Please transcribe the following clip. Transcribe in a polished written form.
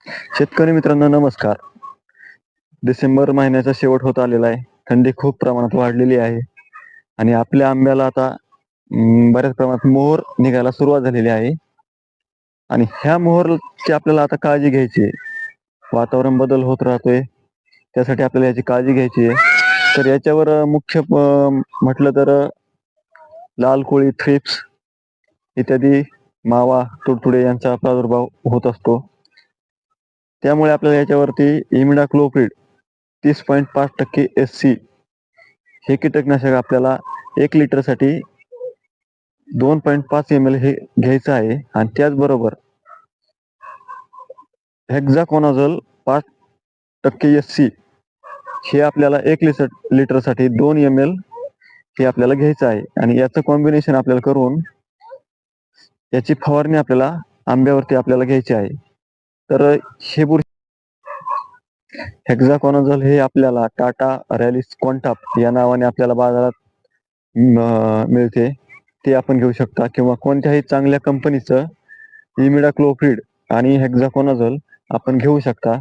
शेतकरी मित्रांनो नमस्कार. डिसेंबर महिन्याचा शेवट होत आलेला आहे. थंडी खूप प्रमाणात वाढलेली आहे आणि आपल्या आंब्याला आता बऱ्याच प्रमाणात मोहर निघायला सुरुवात झालेली आहे आणि ह्या मोहरची आपल्याला आता काळजी घ्यायची आहे. वातावरण बदल होत राहतोय, त्यासाठी आपल्याला याची काळजी घ्यायची आहे. तर याच्यावर मुख्य म्हटलं तर लाल कोळी, थ्रिप्स इत्यादी, मावा, तुडतुडे यांचा प्रादुर्भाव होत असतो. त्यामुळे आपल्याला याच्यावरती इमिडाक्लोप्रिड 30.5% SC हे कीटकनाशक आपल्याला 1 लिटरसाठी 2.5 ml हे घ्यायचं आहे आणि त्याचबरोबर हेक्झाकोनाझोल 5% SC हे आपल्याला 1 लिटरसाठी 2 ml हे आपल्याला घ्यायचं आहे आणि याचं कॉम्बिनेशन आपल्याला करून याची फवारणी आपल्याला आंब्यावरती आपल्याला घ्यायची आहे. तर हे हेक्झाकोनाझोल हे आपल्याला टाटा रॅलिस क्वांटाप या नावाने आपल्याला बाजारात मिळते, ते आपण घेऊ शकता किंवा कोणत्याही चांगल्या कंपनीचं इमिडाक्लोप्रिड आणि हेक्झाकोनाझोल आपण घेऊ शकता.